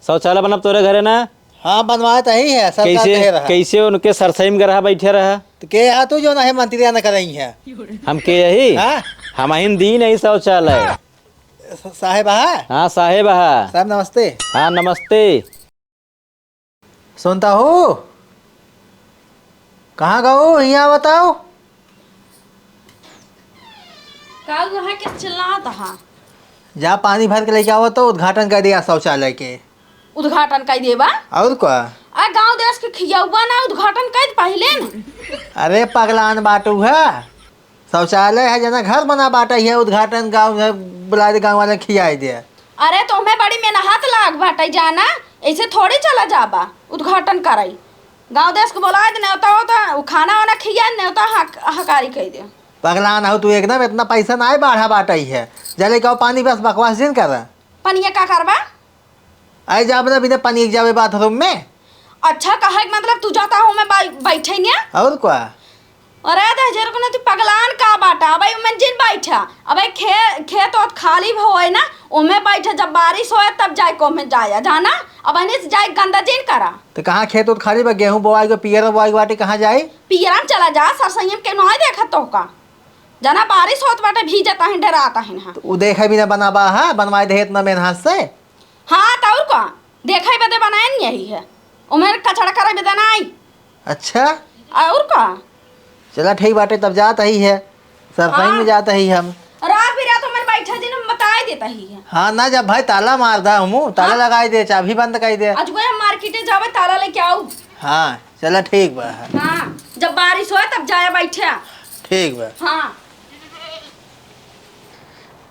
शौचालय बनब तोरे घरे ना? हाँ बनवाए तो ही है, सरकार दे कैसे रहा। कैसे उनके सरसई में रहा बैठे रहा? तो के आ तू जो ना है मंत्री ने करई है। हम के यही हाँ हम इन दी नहीं शौचालय। साहेब हा हाँ साहेब हा। साहब नमस्ते। हाँ नमस्ते। सुनता हो कहाँ गो यहाँ बताओ। का वहाँ के चिल्लाता हा? जा पानी भर के लेके आओ तो उद्घाटन कर दिया शौचालय के। उद्घाटन कर देबा? और क्या? आ गांव देश के खियौबा ना उद्घाटन कर पहले न। अरे पगलान बाटू है, शौचालय है जना घर बना बाटा है, उद्घाटन गाँव बुला दे, गाँव वाले खियाई दे। अरे तुम्हें बड़ी मेहनत लाग बाटे जाना, ऐसे थोड़ी चला जाबा उद्घाटन कराई। गांव देश को बोला दे न्योता हो तो खाना वाना खिया न्योता हकारी कह दे। पगलान हो तू एकदम, इतना पैसा ना बाढ़ा बाटा ही है। जले कहो पानी बस बकवास दिन कर। पनिया का करबा? आई जा अपना बिना पानी के जावे बाथरूम में। अच्छा कहे मतलब तू जाता हो मैं बैठे नहीं। और क्या? अरे दहजर को ना तू पगलान का बाटा अब मैं जिन बैठा अब खेत और खाली होए ना उमे बैठा, जब बारिश होए तब जाए को में जाया जाना। अब से जाए गंदा जिन करा तो कहाँ खेत उत खाली बा, गेहूं बोआई को पियर बोआई बाटी कहाँ जाए? पियराम चला जा सरसैयम के नोए देखा तो का जना बारिश होत बाटे भीजता है डराता है ना। वो देखे भी ना बनाबा है, बनवाए दे इतना मेहनत से। हाँ तो और का देखा बदे बनाए नहीं यही है उमें कचड़ा करे बदे नहीं। अच्छा और का चला ठीक बाटे, तब जाता ही है सरसई हाँ। में जाता ही हम। रात भी रात मैं बैठा दिन हम बताए देता ही है। हाँ ना जब भाई ताला मार दा हूँ, ताला हाँ। लगाई दे, चाबी बंद कर दे। आज हम मार्केटे जावे ताला लेके आऊ। हाँ चला ठीक बा। हाँ जब बारिश होए तब जाया बैठे। ठीक बा। हाँ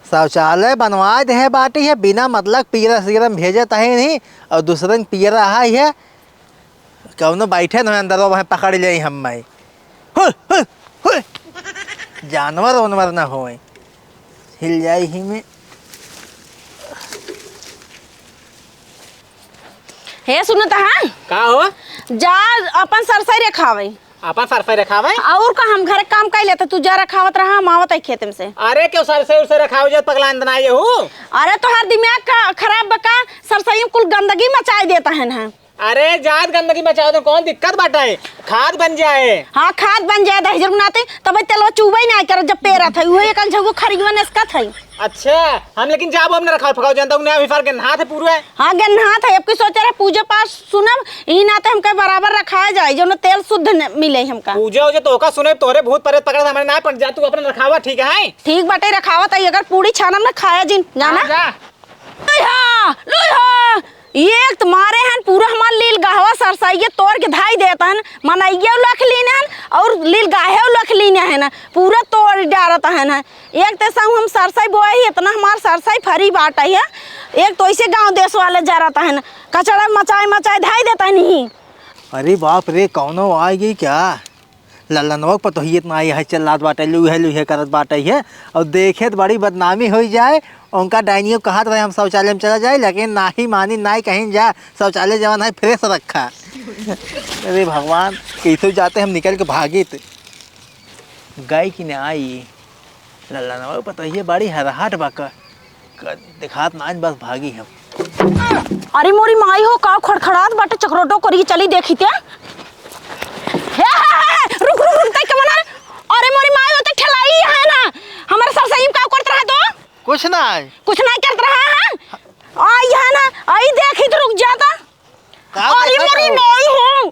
शौचालय बनवा दे है बाटी है, बिना मतलब पीरा सीरम भेजत है नहीं, और दूसरे दिन पी रहा है कौनो बैठे न अंदर वहाँ पकड़ ले हम मैं। जानवर उनवर ना हो हिल जाए ही में। हे सुनता है का हो? जा अपन सरसई रखावे अपन सरसई रखावे और का हम घर काम कर लेते, तू जा रखावत रहा हम आवत है खेत में से। अरे क्यों सरसई उरसे रखावे जब पगलान बनाए हो? अरे तो हर दिमाग का खराब बका सरसई में कुल गंदगी मचाई देता है ना। अरे जात गंदगी मचाओ तो कौन दिक्कत बाटा है? खाद बन जाए। हाँ खाद बन जाए दहजर बनाते तब तेलवा चुबई ना कर जब पेरा था वही एक झगो खरीवा ने इसका था। अच्छा हम लेकिन जाब हमने रखा फकाओ जानता हूं अभी फर्क नहा थे पूरा है। हाँ गन्ना था अब की सोचा रहा पूजा पाठ सुनब ई नाते हमका बराबर रखाया जाए जो न तेल शुद्ध मिले हमका। पूजा हो तो का सुने तोरे भूत प्रेत पकड़ हमारे ना पड़ जा, तू अपने रखावा ठीक है? ठीक बाटे रखावत है, अगर पूरी छानम ना खाया जिन जाना। लोहा एक तुम्हारे हन पूरा हमार लील गाहवा सरसाइए तोड़ के धाई देता हन मनैया लख लीन हन और लील गाहे लख लीन है ना पूरा तोड़ डारता है ना। एक तो संग हम सरसाई बोए ही इतना हमार सरसाई फरी बाटा है, एक तो ऐसे गांव देश वाले जा रहता है ना कचड़ा मचाए मचाए धाई देता है नहीं। अरे बाप रे कौनो आएगी क्या? लल्लनवा पर तो ही इतना आई है चल बाटे लूहे करत बाटे है, और देखे तो बड़ी बदनामी हो जाए। उनका डाइनियो कहा रहे हम शौचालय में चला जाए, लेकिन ना ही मानी ना ही कहीं जा, शौचालय जवान है फ्रेश रखा। अरे भगवान कैसे जाते हम निकल के भागे थे गई कि ना आई। लल्लनवा पर तो ये बड़ी हराहट बाका दिखात ना बस भागी हम। अरे मोरी माई हो का खड़खड़ात बाटे चक्रोटो करी चली देखी ते। रुक रुक रुक तक मना। अरे मोरी माई हो तक ठेलाई है ना हमारे सरसई में का करत रहा तो कुछ ना करत रहा है आई है ना आई देखी तो रुक जाता। अरे मोरी माई हो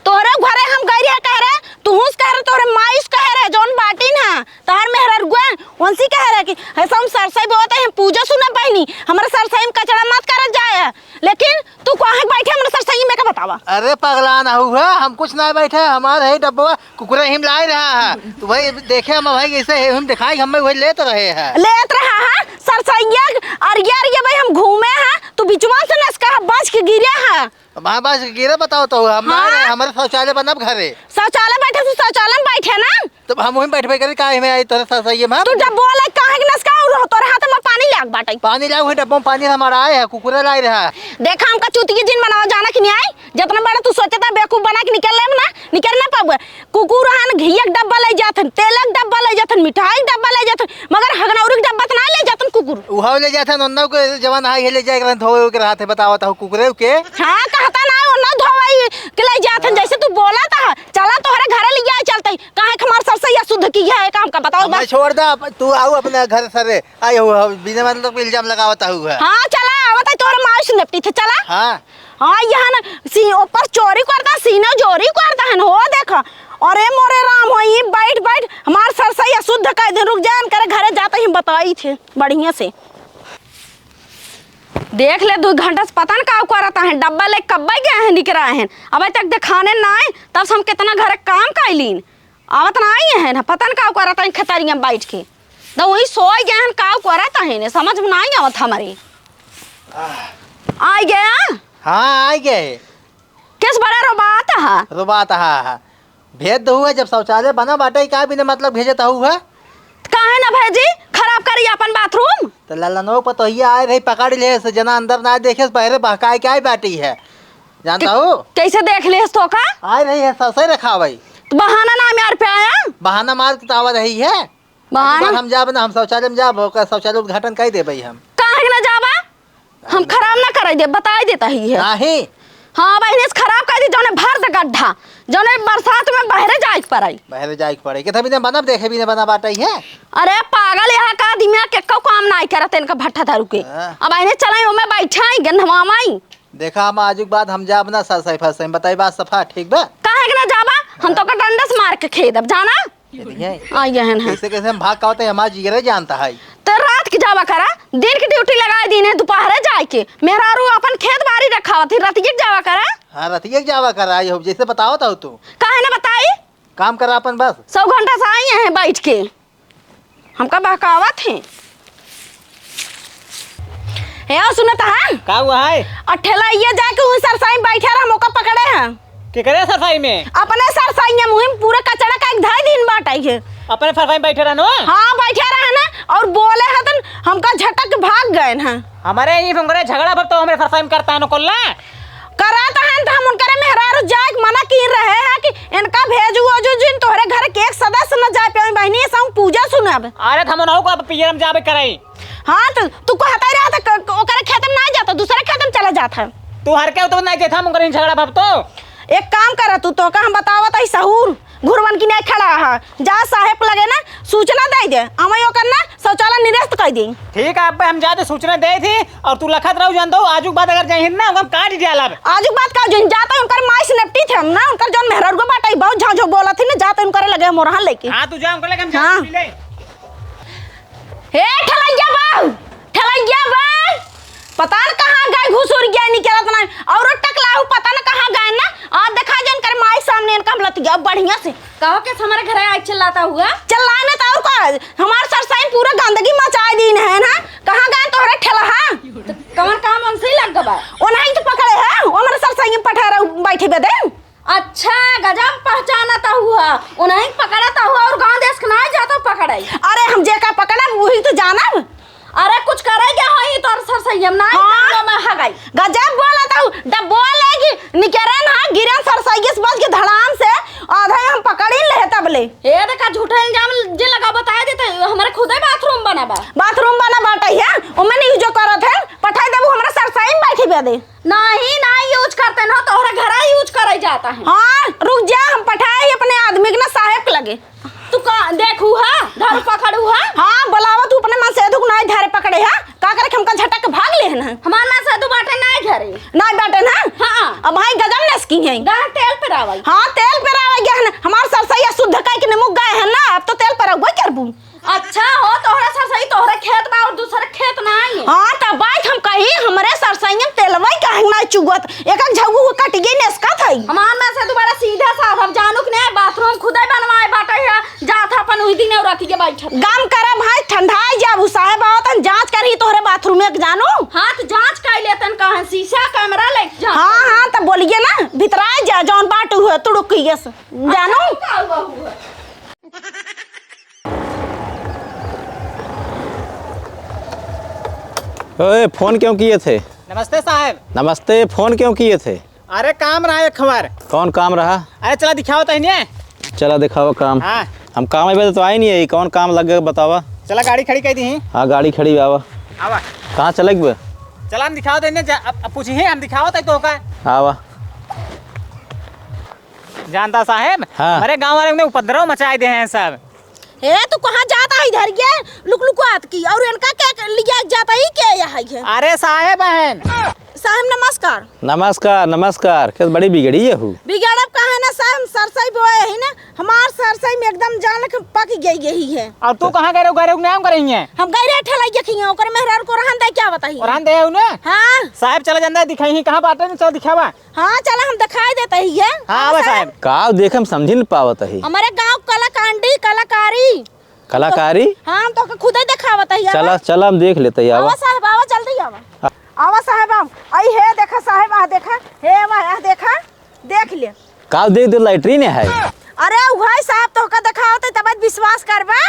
तोरे घरे हम गई रे कह रहे तूस कह रहे तोरे माईस कह रहे जोन बाटिन है तोहर मेहरर गुआ वंसी कह रहे कि ऐसा हम सरसई बोते हैं पूजा सुना पाइनी हमारे सरसई में कचड़ा मत करत जाए, लेकिन तू कहां बैठे हमारे सरसई में का बतावा। अरे पगला ना हुआ हम कुछ ना बैठे, हमारे है डब्बा कुकुरा हिम ला रहा है तो भाई देखे हम भाई ऐसे हम दिखाई हम वही लेते रहे हैं लेत रहा है सरसैया अरिया भाई हम घूमे हैं तू बिचवा से नसका बच के गिरा है। वहाँ बस गिरा बताओ तो हमारे हाँ? हमारे शौचालय बनब घरे शौचालय बैठे तू शौचालय में बैठे ना तो हम वहीं बैठे करे काहे में आई तोरे सही में तू जब बोले काहे के नसका और तोरे हाथ में पानी लाग बाटे पानी लाओ वही डब्बा में पानी हमारा आए है कुकुरा लाई रहा है देखा हमका चूतिया जिन बनावा जाना कि नहीं आई जितना बड़ा तू सोचता बेवकूफ बना के निकल ना पाबे। कुकुर हन घिया के डब्बा ले जाथन, तेलक डब्बा ले जाथन, मिठाई के डब्बा ले जाथन, मगर हगनौरी के डब्बा त ना ले जाथन कुकुर। उहाव ले जाथन ओन्ना के जवान हाई ले जाए करन धोवे के रहते बतावत हो कुकुरे के। हां कहता ना ओन्ना धोवाई के ले जाथन जैसे तू बोला था। चला तोहरे घरे ले जाए चलतई काहे के हमार सरसैया शुद्ध की है काम का बताओ मैं बस। छोड़ दा तू आऊ अपने घर सरे आई हो बिना मतलब इल्जाम लगावता हुआ। हां चला आवत है तोरे माँ से निपटी थे चला। हां हां यहाँ ना सी ऊपर चोरी करता सीना चोरी करता है हो देखा। अरे मोरे राम होई बैठ बैठ हमार सरसैया शुद्ध कर दे रुक जान करे घरे जाते ही बताई थे बढ़िया से। देख ले 2 घंटा से पता न का करता है डब्बा ले कब गए हैं निकल रहे हैं अब तक दिखाने ना आए तब से हम कितना घर काम कैलीन आवत ना आई है ना पता न का करता है खतरिया बैठ के तो वही सो गए हैं का करता है समझ में नहीं आवत हमारे। आ गया हाँ आ गए किस बड़ा रोबात है रोबात हा भेज दो हुआ जब शौचालय बना बाटे का बिना मतलब भेजता हुआ काहे ना भेजी खराब करी अपन बाथरूम। तो लल्लनो पतोहिया आए रही पकड़ ले से जना अंदर ना देखे पहले बहकाए क्या बाटी है जानता हो कैसे देख ले तो का आए रही है सही रखा भाई तो बहाना ना मार पे आया बहाना मार के तावा रही है बहाना हम जाब ना हम शौचालय में जाब शौचालय उद्घाटन कर दे भाई हम काहे ना जाबा हम खराब ना करे दे बताई देता ही है नहीं हाँ भाई ने खराब कर दी जोने भर दे गड्ढा जोने बरसात में बहरे जाए पर आई बहरे जाए पड़े के तभी ने बनब देखे भी ने बना बाटे है। अरे पागल यहाँ का दिमाग के को काम नहीं करत इनका भट्ठा दारू के अब आइने चलाई ओमे बैठाई गंधमामाई देखा हम आजुक बाद हम जाब ना सर सही फस बताई बात सफा ठीक बा काहे के ना जाबा हम तो का डंडस मार के खेद अब जाना आई गहन है कैसे कैसे हम भाग का होते हमारा जिगरे जानता है तो रात की जावा करा दिन की ड्यूटी लगा दी ने दोपहर जाए के मेरा रू अपन खेत बाड़ी रखा थी रतिये जावा करा। हाँ रतिये जावा कर आई हो जैसे बताओ तो तू काहे ना बताई काम करा अपन बस 100 घंटा से आई हैं बैठ के हमका बहकावत है। हे सुनता है का हुआ है अठेला ये जाके उन सरसाई बैठे रहा मौका पकड़े हैं के करे सफाई में अपने सरसाई में मुहिम पूरा कचरा का 1-2 दिन बाटाई है अपने सफाई में बैठे रहनो। हाँ बैठे रहे ना और बोले हतन हमका झटक भाग गए हैं हमारे ये फंगरे झगड़ा भब तो हमारे सफाई में करता है न कोल्ला कराता है तो हम उनकरे मेहरारू जाए मना की रहे हैं कि इनका भेजू जो जिन तोहरे घर के एक सदस्य न जाए पे बहनी से हम पूजा सुनब। अरे हम नौ को पियरम जाबे कराई। हाँ तो तू कहता ही रहा था ओकरे खेत में ना जाता दूसरे खेत में चला जाता तू हर के तो नहीं जेथा हम करे झगड़ा भब तो एक काम करा तू तो का हम बतावत है सहूर घुरवन की नहीं खड़ा है जा साहेब लगे ना सूचना दे दे हमें करना शौचालय निरस्त कर दी। ठीक है अब हम जाते सूचना दे थी और तू लखत रहो जान दो आजुक बात अगर जाए ना हम काट दिया लब आजुक बात का जो जाता उनकर माई से निपटी थे हम ना उनकर जौन मेहरारू को बाटाई बहुत झांझो बोला थी ना जाते उनकर लगे मोरहन लेके। हां तू जा उनकर लगे हम हाँ। मिले हे ठलैया बा पता न कहां गए घुसुर गया निकलत ना और टकलाहू पता न कहां गए ना आ देखा जन कर माई सामने इनका हम लत गया बढ़िया से कहो के हमारे घर आई चिल्लाता हुआ चल्लाए ना तो और का हमार सरसाई पूरा गंदगी मचा दी है ना कहां गए तोहरे ठेला हां तो कौन काम हमसे ही लग गबा ओ नहीं तो पकड़े है ओ हमारे सरसाई में पठारा बैठे बेदे। अच्छा गजब पहचानता हुआ उन्हें पकड़ता हुआ और गांव देश के ना जाता पकड़ाई। अरे हम जेका पकड़ा वही तो जानब अरे कुछ करेगा हई तो सर संयम ना हाँ। मैं हगाई गजब बोलता हूँ जब बोलेगी निकरे ना गिरन सरसाइस बस के धड़ाम से आधा हम पकड़ ही ले तब ले ये देखा झूठा इल्जाम जे लगा बता देते हमारे खुदे बाथरूम बना बाटा है ओमे नहीं जो करत है पठाई देबू हमरा सरसाई में बैठी बे दे नहीं यूज करते ना तोहरे घर यूज करे जाता है। हां रुक जा हम पठाए अपने आदमी के ना साहेब के लगे तू का देखू हां धर पकड़ू हां हां बुलावा तू अपने मन से दुख नहीं धरे पकड़े हां का करे हमका झटक भाग ले ना हमार ना से दू बाटे नहीं घरे नहीं बाटे ना हां अब भाई गजब नसकी है गाय तेल पे रावई हां तेल पे रावा गया है हमार सरसैया शुद्ध काई के मुक गए हैं ना अब तो तेल पर रखबो करबू। अच्छा हो तोहरा सरसई तोहरे खेत बा और दूसरे खेत ना है। हां त बात हम कही हमरे सरसई में तेलवई काहे ना चुगत एक झगू कट गई नेसका थई हमार में से दोबारा सीधा साहब जानू के नहीं बाथरूम खुदे बनवाए बाटे है जात अपन उही दिन राती के बैठत गाम करे भाई ठंडाई जाबू साहेब आवतन जांच करही तोहरे बाथरूम में जानू हाथ जांच कर लेतन कहां शीशा कैमरा ले जा हां त बोलिए ना भितराए जा जौन बाटू है तुड़ुकियस जानू का हुआ ओए फोन क्यों किए थे? नमस्ते साहब। नमस्ते। फोन क्यों किए थे? अरे काम रहा एक खबर। कौन काम रहा? अरे चला दिखाओ तो इन्हें। चला दिखाओ काम। हाँ हम काम अभी तो आए नहीं है, कौन काम लग गया बतावा। चला गाड़ी खड़ी कर दी। हाँ गाड़ी खड़ी आवा। आवा कहाँ चले गए? चला हम दिखाओ तो इन्हें। अब पूछिए हम दिखाओ तो का आवा। जानता साहब हाँ। हमारे गांव वाले ने उपद्रव मचाए दे हैं सब। हे तू कहाँ जाता है इधर ये लुक लुकात की और इनका क्या लिया जाता है क्या यहाँ है? अरे साहेब बहन। साहब नमस्कार। नमस्कार नमस्कार। कैसे बड़ी बिगड़ी है हूँ? बिगड़ब का है ना साहब सरसई बोए है ना हमार सरसई में एकदम जान के पक गई है। और तू कहाँ गए गए नाम करेंगे? हम गए रहे ठेला यखिया ओकर मेहरार को रहन दे क्या बताइए। और हम दे उन्हें। हाँ साहब चला जाता दिखाई कहाँ बाटे नहीं चलो दिखावा। हाँ चला हम दिखाई देते ही है। हाँ बस साहब। का देख हम समझ नहीं पावत है। हमारे गांव कलाकांडी कलाकारी कलाकारी। हाँ हम तो खुद ही दिखावत है। चला चला हम देख लेते हैं। आवा आवा। साहब आवा जल्दी आवा। आवा साहब आवा। आई है देखा साहब आ देखा हे वाह देखा देख ले। का देख दे लैट्रीन है। अरे भाई साहब तो का दिखावत है तब विश्वास करबा।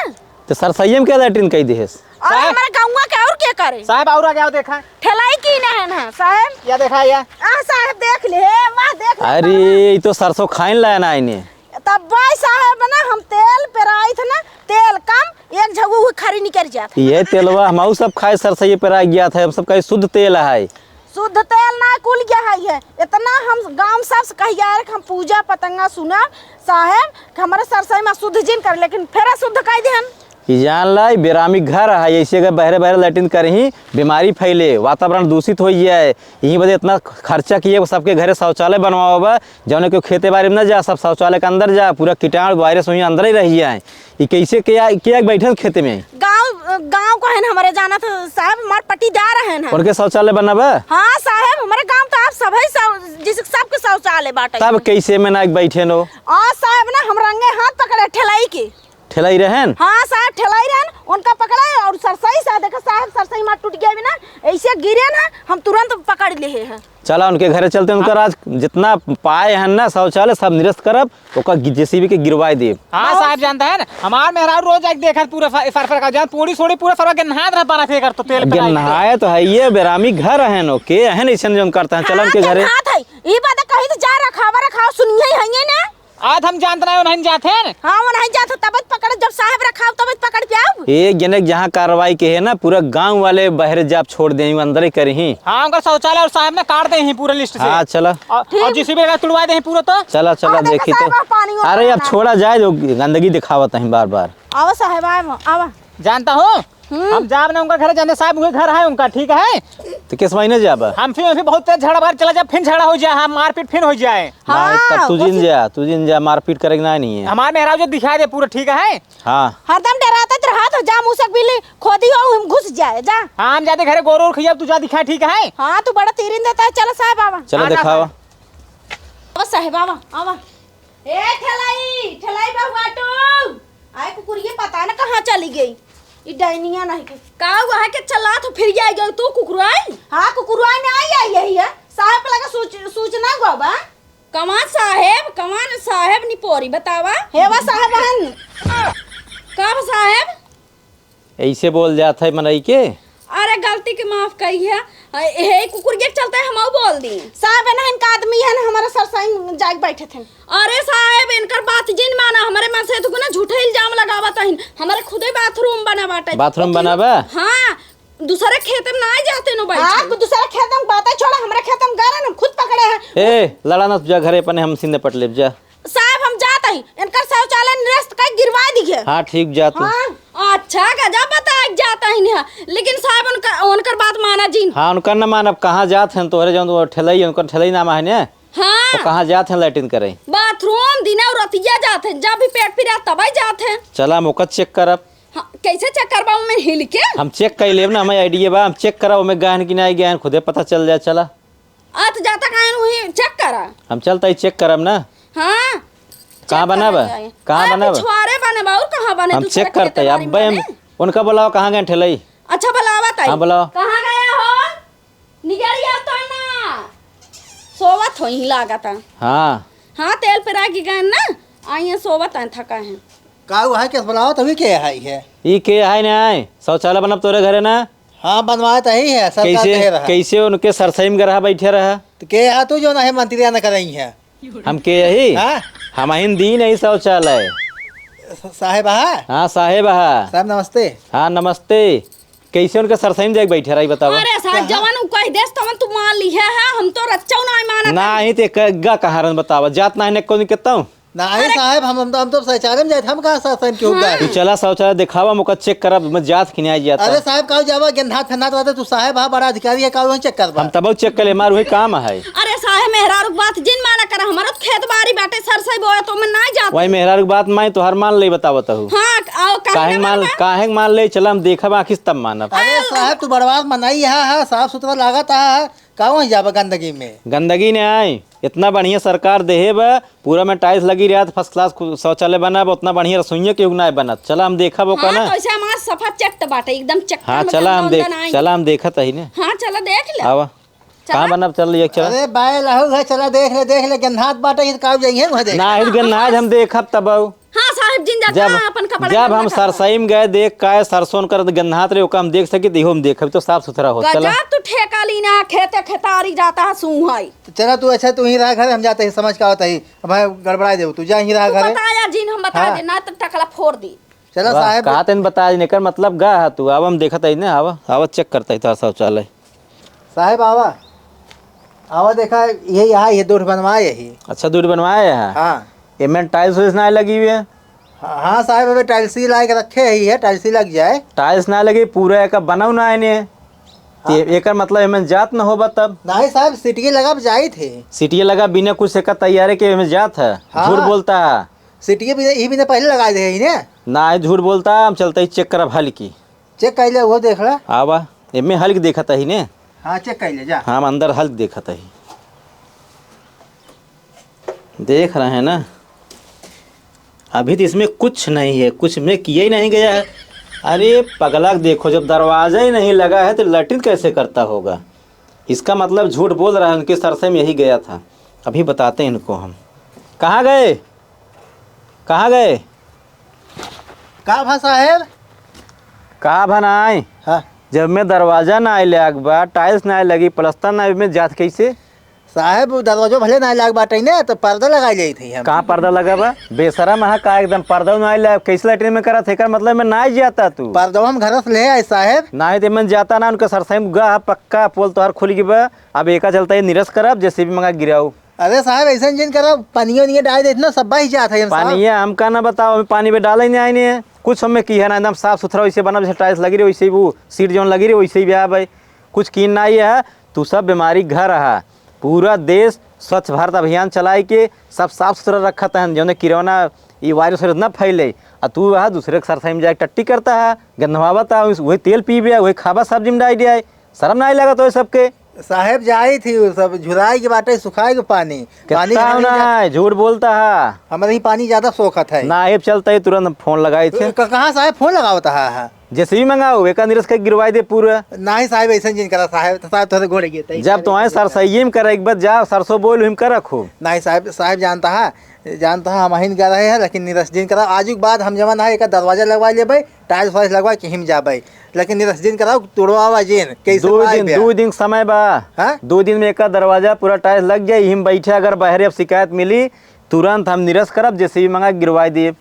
तो सरसैया में क्या लैट्रीन कही दे? और हमारे गांव के और क्या करे? साहब और आ गया देखा। ठेलाई की नहीं है साहब। या देखा या साहब देख ले वाह देख ले। अरे ये तो सरसों खाइन लाया ना इन्हें। तब भाई साहब ना हम तेल पेराई थे ना तेल कम एक झगू खरी निकल जाता। ये तेलवा हम सब खाए सरसैया पे आ गया था। हम सब कहीं शुद्ध तेल है। शुद्ध तेल ना कुल गया है इतना हम गांव सब से कहिया हम पूजा पतंगा सुना साहब हमारे सरसई में शुद्ध जिन कर लेकिन फिर शुद्ध कह दे हम। जान ला बेरामी घर है ऐसे अगर बहरे बहरे लैट्रिन करही बीमारी फैले वातावरण दूषित हो जाए। यही वजह इतना खर्चा किए सबके घरे शौचालय बनवाओ जौन के खेते बारे में न जा सब शौचालय के अंदर जा पूरा कीटाणु वायरस वहीं अंदर ही रह जाए। ये कैसे क्या बैठे खेते में गांव को है ना हमारे जाना था साहब हमारे पट्टीदार है ना उनके शौचालय बनाबा। हाँ साहब हमारे गांव तो आप सब जिस सबके शौचालय बांटे तब कैसे में ना बैठे नो। साहब ना हम रंगे हाथ पकड़े ठेलाई के ठेलाई रहन। हाँ साहब ठेलाई रहन उनका पकड़ा और सरसई से देखा साहब सरसई मार टूट गया भी ना ऐसे गिरे ना हम तुरंत पकड़ लिए हैं। चला उनके घरे चलते उनका आज जितना पाए हैं ना शौचालय सब निरस्त करब ओका जेसीबी के गिरवाई दे। हाँ साहब जानता है ना हमार मेहरारू रोज एक देखा पूरा फर का जान पूरी सोड़ी पूरा फरवा के नहा रहा पाना थे कर तो तेल पे नहाए तो है ये बेरामी घर है नो के है ऐसा जो करता है। चला उनके घरे ये बात कहीं तो जा रखा सुनिए है ना आज हम जानते नहीं जाते हैं। हाँ वो नहीं जाते तब पकड़ जब साहब रखा तब पकड़ के आओ। एक जने जहाँ कार्रवाई के है ना पूरा गांव वाले बहरे जाप छोड़ दे अंदर ही करी। हाँ उनका शौचालय और साहब ने काट दे हैं पूरे लिस्ट से। हाँ चला और जिसी भी तुड़वा दे पूरा तो चला चला देखी तो। अरे अब छोड़ा जाए जो गंदगी दिखावत है बार बार। आवा साहब आवा जानता हूँ हम जाब ना उनका घर जाने साहब घर है उनका ठीक है। तो किस महीने जाब? हम फिर बहुत तेज झगड़ा बार चला जाए फिर झगड़ा हो जाए हम मारपीट फिर हो जाए। हाँ, तब तू जिन जा मारपीट करेगा नहीं है। हमारे मेहराब जो दिखा दे पूरा ठीक है। हाँ हरदम डराता रहा तो जा मुसक बिल्ली खोदी हो हम घुस जाए जा। हाँ हम जाते घरे गोरो खिया तू जा दिखा ठीक है। हाँ तू बड़ा तीरिन देता है। चलो साहब आवा चलो दिखावा। साहब आवा आवा ए ठेलाई बहुआ टू आए कुकुरिये पता ना कहाँ चली गई ये डायनिया नहीं का हुआ है कि चला तो फिर जाएगा तू कुकुराई। हाँ कुकुरवाई में आई यही है साहब पे लगा सूचना बाबा कमान साहेब निपोरी बतावा हेवा साहब कब साहेब ऐसे बोल जाता है मनई के। अरे गलती के माफ कही है हे कुकुर के चलते हम बोल दी साहब है ना इनका आदमी है ना हमारा सरसाई जाग बैठे थे। अरे साहेब इनकर बात जिन माना हमारे मन से तो ना झूठे इल्जाम लगावा तहिन हमारे खुदे बाथरूम बना बाटे बाथरूम बनाबा। हाँ दूसरे खेत में ना जाते नो भाई। हाँ दूसरे खेत में बातें छोड़ा हमारे खेत में गारा हम खुद पकड़े हैं। ए लड़ा ना तुझा घरे अपने हम सीने पट ले जा। साहब हम जाते ही इनका शौचालय निरस्त का गिरवा दिए। हाँ ठीक जा तू। हाँ अच्छा गजब बता जाता ही नहीं लेकिन साहब उनकर बात माना जिन। हाँ उनका न मान अब कहाँ जात हैं तोहरे जो ठेलाई उनका ठेलाई नाम है ना। हाँ तो कहाँ जाते हैं लैट्रिन करे बाथरूम दिन और रतिया जाते हैं जब भी पेट पीड़ा तब जाते हैं। चला मौका चेक करब। हाँ, कैसे चेक करवा में हिल के हम चेक कर लेब ना हमें आइडिया बा हम चेक करब हमें गहन कि नहीं गहन खुदे पता चल जाए। चला आत जाता काहे वही चेक करा। हम चलता ही चेक करब ना। हाँ कहाँ बनाबा कहाँ बनाबा छुआरे बने और कहाँ बने हम चेक करते हैं। अब भाई उनका बुलाओ कहाँ गए ठेलाई। अच्छा बुलावा ताई। हाँ बुलाओ। कहाँ गया हो निगरिया तो ना सोवत हो ही लागता। हाँ हाँ तेल पे राखी गए ना आई सोवत है थका है का हुआ है किस बुलाओ तभी के है ये के है ना शौचालय बनब तोरे घरे ना। हाँ बनवाए तो ही है सरकार कहे कैसे रहा। कैसे उनके सरसई में रहा बैठे रहा तो के यहाँ तू जो ना है मंत्री न करई है। हम के यही हाँ हम हिन दी नहीं शौचालय। साहेब हाँ साहेब हा साहब नमस्ते। हाँ नमस्ते। कैसे उनके सरसई में जाके बैठे रही बताओ। अरे साहब जवान उ कह देस तवन तू मान ली है हम तो रच्चौ नहीं मानत। ना ही ते कग्गा कहारन बतावा जात ना को नहीं कहता हूँ। नहीं साहब हम तो शौचालय में जाए हम कहाँ साहब क्यों गए। तू चला शौचालय दिखावा मुका चेक करब मैं जात खिनाई जाता। अरे साहब का जावा गन्नाथ फन्नाथ वाते तू साहेब हाँ बड़ा अधिकारी है का वहीं चेक करवा। हम तब चेक कर ले मार वही काम है। अरे साहब मेहरारू बात जिन माना कर हमारा खेत बाड़ी बाटे सरसई बोए तो मैं ना जात। वही मेहरारू बात माई तो हर मान ले बतावत हूँ। हां आओ काहे मान ले चला हम देखब आखिस तब मानब। अरे साहब तू बर्बाद मनाई है साफ सुथरा लागत है का वहीं जावा गंदगी में। गंदगी ने आई इतना बढ़िया सरकार देहे बा पूरा में टाइल्स लगी रहा फर्स्ट क्लास शौचालय बना उतना बढ़िया रसोइया के उगना बनत। चला हम देखा वो हां ना। तो ऐसे हमारा सफा चट बाटे एकदम चक। हाँ चला हम देखत ही ने। हां चला देख ले। आवा कहाँ बनब चल एक चला। अरे बाय लहू है चला देख ले गन्नाथ बाटे का जाइए वहाँ देख। ना गन्नाज हम देखब तब हां साहब जिन जब जाता अपन कपड़ा जब हम सरसई में गए देख का सरसों कर गन्नात रे ओका हम देख सके देहो हम देखब तो साफ सुथरा हो। चला गजब तू ठेका लीना खेते खेतारी जाता है सू है। चला तू अच्छा तू ही रहा घर हम जाते ही समझ का होता ही भाई गड़बड़ा दे तू जा ही रहा घर। बताया जिन हम बता हाँ। दे ना तो टकला फोड़ दी। चला साहब कहा तेन बता निकर मतलब गा हा तू अब हम देखत है ना आवा आवा चेक करता है तार शौचालय। साहब आवा आवा देखा ये यहाँ ये दूर बनवाए यही। अच्छा दूर बनवाए है। हाँ इनमें टाइल्स वाइल्स ना लगी हुई है। हाँ साहब अभी टाइल्स ही ला के रखे ही है टाइल्स ही लग जाए। टाइल्स ना लगी पूरा एक बनाऊ ना आने एक मतलब इनमें जात ना होबा तब। नहीं साहब सिटी लगा जाई थे। सीटिया लगा बिना कुछ एक तैयारी के इनमें जात है। हाँ। झूठ बोलता है। सिटी भी ने पहले लगा दे ने। ना झूठ बोलता है हम चलते ही चेक करब हल की। चेक कर ले वो देख ला। आवा इनमें हल्क देखत ही ने। हाँ चेक कर ले जा। हम अंदर हल्क देखत ही देख रहे हैं ना। अभी तो इसमें कुछ नहीं है कुछ में किया ही नहीं गया है। अरे पगला देखो जब दरवाज़ा ही नहीं लगा है तो लैट्रिन कैसे करता होगा। इसका मतलब झूठ बोल रहा है उनके सरसे में यही गया था। अभी बताते हैं इनको हम। कहाँ गए का भा साहेब कहाँ बनाए। हाँ जब में दरवाज़ा ना आए लग बा टाइल्स ना लगी प्लस्तर ना में जात कैसे। साहेब दरवाजो भले ना लाग बाटे ने तो पर्दा लगा ले थी हम। कहाँ पर्दा लगा बा बेशरम है का एकदम पर्दा ना आए कैसे लैट्रिन में करा थे कर मतलब मैं ना जाता तू। पर्दा हम घर से ले आए साहेब। ना ही मन जाता ना उनका सरसई में गा पक्का पोल तोहर खुल गई बा। अब एका चलता है निरस करब जैसे भी मंगा गिराऊ। अरे साहब ऐसा जिन करा पानियों नहीं डाल देते ना सब ही जाता है पानी है हम का ना बताओ हमें पानी में डाले नहीं आए नहीं है कुछ हमें की है ना एकदम साफ सुथरा वैसे बना जैसे टाइल्स लगी रही वैसे ही वो सीट जो लगी रही वैसे ही भी भाई कुछ कीन ना ही है। तू सब बीमारी घर रहा पूरा देश स्वच्छ भारत अभियान चलाई के सब साफ सुथरा रखा था जो किरोना ये वायरस ना फैले। और तू वह दूसरे के सरसई में जाके टट्टी करता है गंदवाता वही तेल पी भी वही खाबा सब्जी में डाल दिया है शर्म ना लगा तो सबके। साहेब जाई थी वो सब झुराई के बाटे सुखाई के पानी ना झूठ बोलता है। हमारे ही पानी ज्यादा सोखत है। ना चलता है तुरंत फोन लगाए थे। कहाँ साहब फोन लगावता है जैसे भी मंगाओ एक निरस के गिरवाई दे पूरा। ना ही साहब ऐसा जिन करा साहब तो घोड़े गए जब तो आए सरसई में कर एक बार जा सरसों बोल हिम कर रखो। नहीं साहब जानता है हम ही कर रहे हैं लेकिन निरस दिन करा आज के बाद हम जमा ना एक दरवाजा लगवा ले टाइल्स वाइल्स लगवा के हिम जाबे लेकिन निरस दिन कराओ तोड़वा जिन कैसे 2 दिन समय बा। हाँ? 2 दिन में एक दरवाजा पूरा टाइल्स लग जाए हिम बैठे अगर बाहर अब शिकायत मिली तुरंत हम निरस करब जैसे भी मंगा गिरवाई दिए।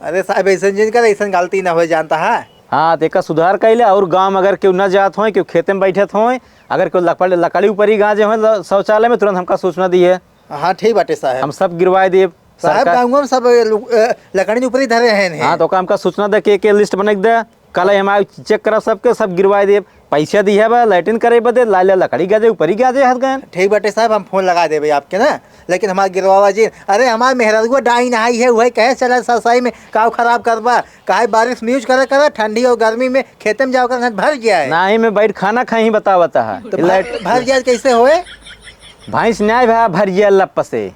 अरे साहब ऐसा जिन कर ऐसा गलती ना हो जानता है। हाँ तो सुधार कैले और गाँव में अगर क्यों न जात हो क्यों खेते में बैठत हो अगर कोई लकड़ी ऊपर ही गाँजे हो शौचालय में तुरंत हमका सूचना दी है। हाँ ठीक बाटे साहब हम सब गिरवाई दिए। साहब गाँव में सब लकड़ी ऊपर ही धरे हैं। हाँ तो हमका सूचना दे के लिस्ट बना दे कल हम चेक करा सबके सब गिरवाई दे पैसा दी है लैट्रिन करे बदे लाल लकड़ी गाजे ऊपर ही गाजे हाथ गए। ठीक बाटे साहब हम फोन लगा देवे आपके ना लेकिन हमारे गिरवावा जी अरे हमारे मेहरारुआ डाई नहाई है वही कहे चला सरसाई में काव खराब करवा काहे बारिश न्यूज करे ठंडी और गर्मी में खेते में जाओ कर भर गया है। ना ही में बैठ खाना खाई बतावता है तो भर गया कैसे होए भैंस न्याय भा भर गया लप से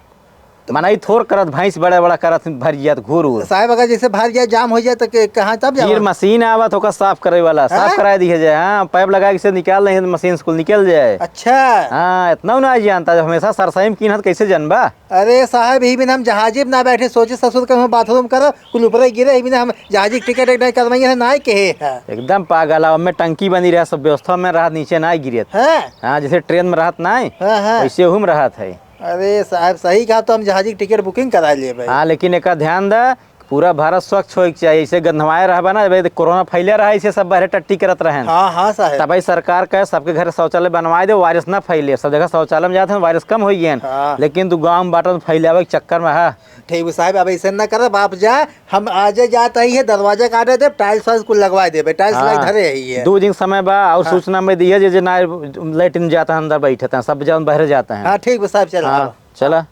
मनाई थोर करत भैंस बड़ा बड़ा करत भर जात घूर उर साहब अगर जैसे भर जाए जाम हो जाए तो कहाँ तब फिर जाओ? मशीन आवत होकर साफ करे वाला साफ हैं? करा दिया जाए। हाँ पाइप लगा के से निकाल नहीं तो मशीन से निकल जाए। अच्छा। हाँ इतना ना जानता जब हमेशा सरसाई में कीनत कैसे जनबा। अरे साहब यही बिना हम जहाजी में ना बैठे सोचे ससुर के हम बाथरूम करो कुल ऊपर गिरे यही बिना हम जहाजी की टिकट एक करवाइए ना के है। एकदम पागल अब में टंकी बनी रहा सब व्यवस्था में रहा नीचे ना गिरत। हैं? हाँ जैसे ट्रेन में रहत ना हाँ, हाँ। वैसे हूँ में रहत है। अरे साहब सही कहा तो हम जहाजी की टिकट बुकिंग करा लिए भाई। हाँ लेकिन एक ध्यान दा पूरा भारत स्वच्छ होके चाहिए। ऐसे गंधवाए रहबा ना भाई कोरोना फैले रहा ऐसे सब बाहर टट्टी करत रहे। हाँ हाँ साहब। तब भाई सरकार कहे सबके घर शौचालय बनवाए दे वायरस ना फैले। सब जगह शौचालय में जाते हैं वायरस कम हो गए। हाँ। लेकिन तू गाँव में बाटो फैलावे के चक्कर में है। ठीक साहब अब ऐसे ना कर आप जा हम आज जाते ही है दरवाजा काटे दे टाइल्स वाइल्स कुल लगवा दे टाइल्स लग धरे ही है। 2 दिन समय बा और सूचना में दिया जे ना लैट्रिन जाता है अंदर बैठे हैं सब जगह बाहर जाते हैं। हाँ ठीक साहब चला। हाँ चला।